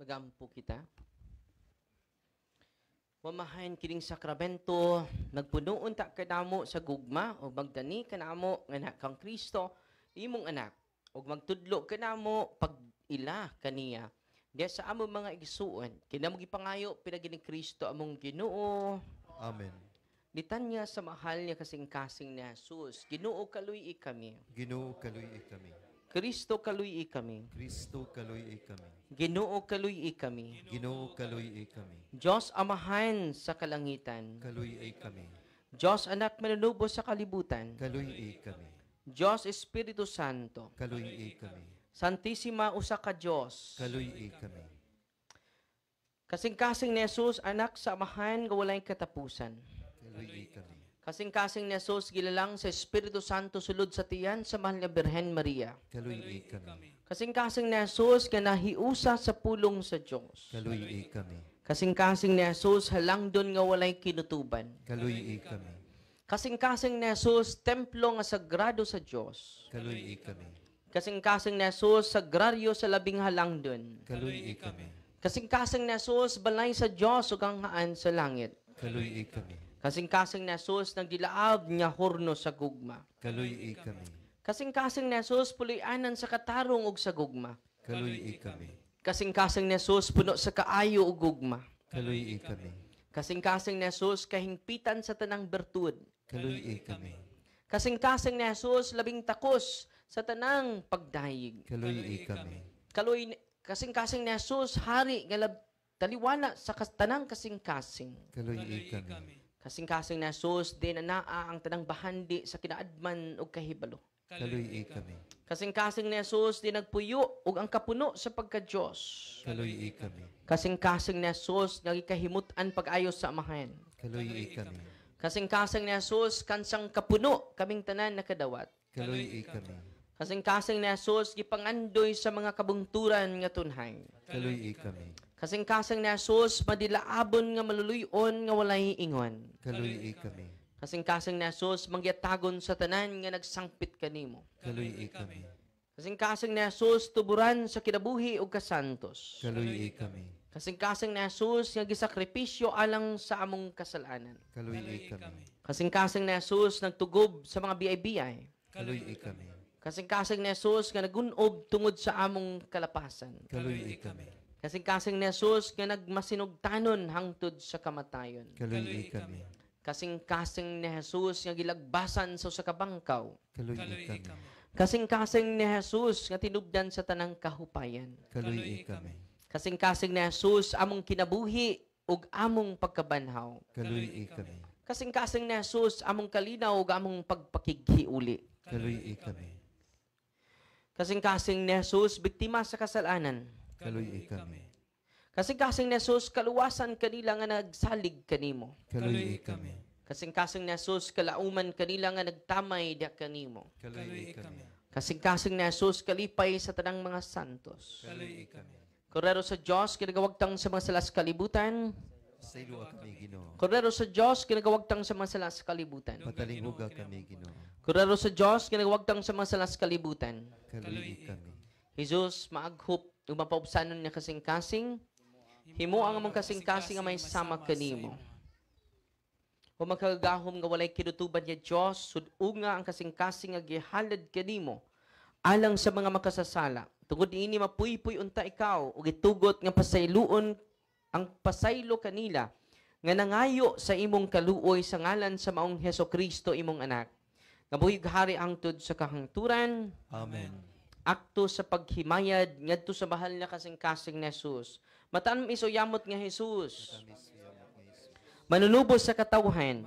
Magampo kita. Mamahayan kining sakramento, nagpunuon ta kanamo sa gugma o magdani kanamo nga anak kang Kristo, imong anak. O magtudlo kanamo pag ila kaniya. Diya sa among mga igsuon, kinamong ipangayo pinagi ni Kristo among Ginoo. Amen. Litanya sa mahal niya kasing-kasing ni Jesus. Ginoo kaluy kami. Ginoo kaluy kami. Kristo kaluy kami. Kristo kaluy kami. Ginoo kaluy kami. Ginoo kaluy kami. Diyos Amahan sa kalangitan. Kaluy kami. Diyos Anak manunubo sa kalibutan. Kaluy kami. Diyos Espiritu Santo. Kaluy kami. Santisima usa ka Diyos. Kaluy kami. Kasing-kasing ni Jesus, anak sa Amahan nga walay katapusan. Kaluy kami. Kasing-kasing ni Jesus, gilalang sa Espiritu Santo sulod sa tiyan sa mahal nga Birhen Maria. Kaluy kami. Kasing-kasing ni Jesus, nga nahiusa sa pulong sa Diyos. Kaluy kami. Kasing-kasing ni Jesus, halangdon nga walay kinutuban. Kaluy kami. Kasing-kasing ni Jesus, templo nga sagrado sa Diyos. Kaluy kami. Kasing-kasing ni Jesus, sagraryo sa labing halangdon. Kaluy kami. Kasing-kasing ni Jesus, balay sa Diyos ug ang haan sa langit. Kaluy kami. Kasing-kasing ni Jesus, nagdilaab nga horno sa gugma. Kaluy kami. Kasing-kasing ni Jesus, puloy-anan sa katarong ug sa gugma. Kaluy kami. Kasing-kasing ni Jesus, puno sa kaayo ug gugma. Kaluy kami. Kasing-kasing ni Jesus, kahingpitan sa tanang bertud. Kaluy kami. Kasing-kasing ni Jesus, labing takos sa tanang pagdayig. Kaluy kami. Kasing-kasing ni Jesus, hari nga taliwana sa tanang kasing-kasing. Kaluy kami. Kasing-kasing ni Jesus, din naa ang tanang bahandi sa kinaadman ug kahibalo. Kaluy kami. Kasing-kasing ni Jesus, din nagpuyo ug ang kapuno sa pagka-Diyos. Kaluy kami. Kasing-kasing ni Jesus, nagikahimutan pag-ayos sa Amahan. Kaluy kami. Kasing-kasing ni Jesus, kansang kapuno kaming tanan nakadawat. Kaluy kami. Kasing-kasing ni Jesus, gipangandoy sa mga kabungturan nga tunhay. Kaluy kami. Kasing-kasing ni Jesus, madilaabon nga maluluyon nga walay ingon. Kaluy kami. Kasing-kasing ni Jesus, mangyatagon sa tanan nga nagsangpit kanimo. Kaluy kami. Kasing-kasing ni Jesus, tuburan sa kinabuhi ug kasantos. Kaluy kami. Kasing-kasing ni Jesus, nga gisakripisyo alang sa among kasalanan. Kaluy kami. Kasing-kasing ni Jesus, nagtugob sa mga biyay-biyay. Kaluy kami. Kasing-kasing ni Jesus, nga nagunob tungod sa among kalapasan. Kaluy kami. Kasing-kasing ni Jesus, nga nagmasinugtanon hangtod sa kamatayon. Kaluy kami. Kasing-kasing ni Jesus, nga gilagbasan sa kabangkaw. Kaluy kami. Kasing-kasing ni Jesus, nga tinubdan sa tanang kahupayan. Kaluy kami. Kasing-kasing ni Jesus, among kinabuhi ug among pagkabanhaw. Kaluy kami. Kasing-kasing ni Jesus, among kalinaw ug among pagpakighiuli. Kaluy kami. Kasing-kasing ni Jesus, biktima sa kasalanan. Kaluy kami. Kasing-kasing ni Jesus, kaluwasan kanila nga nagsalig kanimo. Kaluy kami. Kasing-kasing ni Jesus, kalauman kanila nga nagtamay diha kanimo. Kaluy kami. Kasing-kasing ni Jesus, kalipay sa tanang mga santos. Kaluy kami. Korero sa Dios, kinagawagtang sa mga salas kalibutan. Sa iluwa kami, Ginoo. Korero sa Dios, kinagawagtang sa mga salas kalibutan. Patalinguga kami, Ginoo. Korero sa Dios, kinagawagtang sa mga salas kalibutan. Kaluy kami. Jesus, maaghop, umapaubsanon niya kasing-kasing. Himo ang among kasing-kasing nga may sama kanimo. O magkagahom nga walay kinutuban niya Diyos, sudunga ang kasing-kasing nga gihalad kanimo, alang sa mga makasasala. Tungod ini mapuy-puy unta ikaw, ug itugot nga pasayloon ang pasaylo kanila, nga nangayo sa imong kaluoy sa ngalan sa maong Hesukristo imong anak. Nga buhig hari hangtod sa kahangturan, Amen. akto sa paghimayad ngadto sa bahal na kasing-kasing ni Jesus. Mataan iso yamot nga Jesus. Manunubos sa katawhan.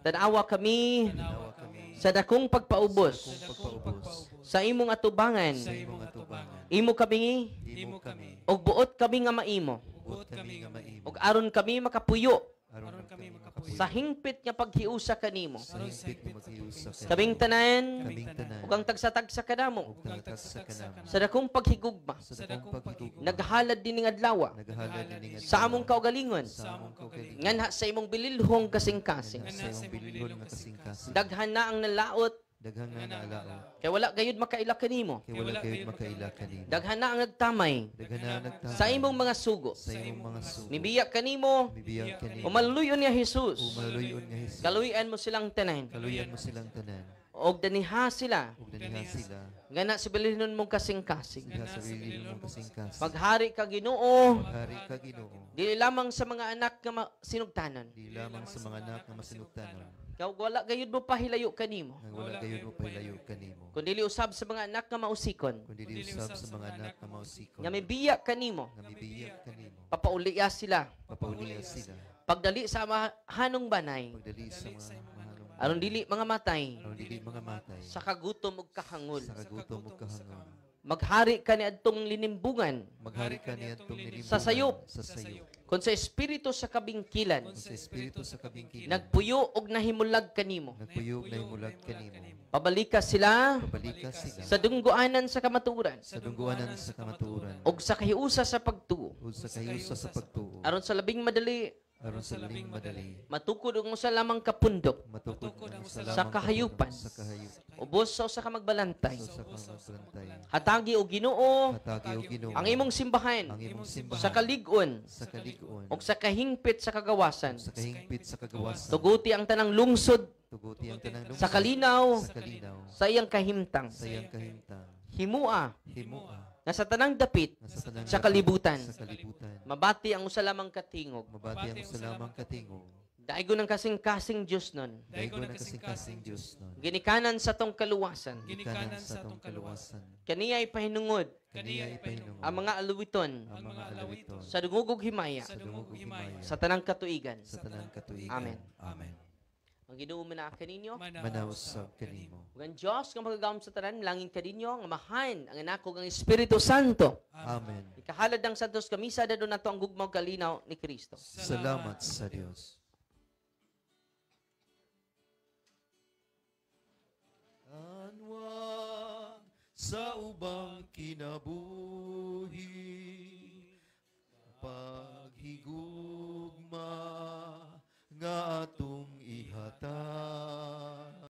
Tanawa kami Nawa kami. sa dakong pagpaubos Pagpaubos. sa imong atubangan. Sa imong atubangan. Imo kami Imo kami. og buot kami nga maimo. Buot kami nga maimo. Og aron kami makapuyo Aron kami makapuyo. sa hingpit nga paghiusa kanimo. Sa hingpit nga maghiusa Kaming tanan Kaming tanan. ug ang tagsa-tagsa kanamo Ug nagtas sa kanamo. sa dakong paghigugma. Sa dakong pagigugma. Naghalad din ning adlaw Naghalad din nga sa among kaugalingon. sa among kaugalingon. Nganha sa imong bililhong kasing-kasing. Sa imong bililhon nga kasing-kasing. Daghan na ang nalaot Daghang nga naalao. Kay wala gayud makaila kanimo. Kay wala kayo makaila kanimo. Daghan na ang nagtamay Daghan na nagtama. sa imong mga sugo. Sa imong mga sugo. Nibiyak kanimo, Bibiyang kanimo. umaluyon niya Jesus. Umaluyon nga Jesus. Kaluyan mo silang tanan. Kaluyan mo silang tanan. Og daniha sila. Ug daniha sila. Ngana sa bilinon mong kasing-kasing. Sila sa sarili mong kasing-kasing. Maghari ka Ginoo, Hari ka Ginoo. dili lamang sa mga anak nga sinugtanan. Di lamang sa mga anak na masinugtanon. Kaya wala gayud mo pahilayo kanimo. Nga wala kayo mo pahilayo kanimo. Kundi dili usab sa mga anak nga mausikon. Kundi di usab sa mga anak na mausikon. Nga may biyak kanimo. Nga mibiyak kanimo. Papauliya sila. Papauliya sila. Pagdali sa hanong banay. Pagdali sa mga mahalong. Aron dili mga matay. Aron dili mga matay. Sa kagutom ug kahangol. Sa kagutom ug kahangon. Maghari ka ni adtong linimbungan. Maghari ka niya itong nilimbungan. Sa sayop. Sa sayop. Kung sa espiritu sa kabingkilan, Kung sa espiritu sa kabingkilan. nagpuyo og nahimulag kanimo. Nagpuyog na imulag kanimo. Pabalika sila Pabalika sila. sa dungguanan sa kamaturan Sa dungguanan sa kamaturan. og sa kahiusa sa pagtuo. O sa kayusa sa pagtuo. Aron sa labing madali, Aron sa labing madali. matukod og sa lamang kapundok, Matukod ang Sa lamang kahayupan. Sa kahayupan. ubos sa usa ka magbalantay. Sa kamagbantay. Hatagi og Ginoo Hatagi o Ginoo. ang imong simbahan Ang imong simbahan. sa kalig-on Sa kaligon. og sa kahingpit sa kagawasan. Sa kahingpit sa kagawasan. Tuguti ang tanang lungsod Tuguti ang tanang lungsod. sa kalinaw Sa kalinaw. sa iyang kahimtang. Sa iyang kahimtang. Himua Himua. nga sa tanang dapit Nga sa tanang sa dapit. kalibutan. Sa kalibutan. Mabati ang usa lamang katingog. Mabati ang salamang katingog. Daigo ng kasing-kasing Diyos nun. Daigo na kasing-kasing Diyos nun. Ginikanan sa tong kaluwasan. Gikanan sa atong kaluwasan. Kaniya'y pahinungod Kaniya ipahinungod. ang mga aluwiton Ang mga alawiton. sa dungugog himaya Sa dungog ug himaya. sa tanang katuigan. Sa tanang katuigan. Amen. Amen. Ang Ginoo man kaninyo, Manausab kanimo. ug ang Dios nga magagawom sa tanan langin kaninyo nga mahan ang anak ug ang Espiritu Santo. Amen. Ikahalad ang Santos Kamisa dadto nato ang gugmaw kalinaw ni Kristo. Salamat sa Dios. Anwa sa ubang kinabuhi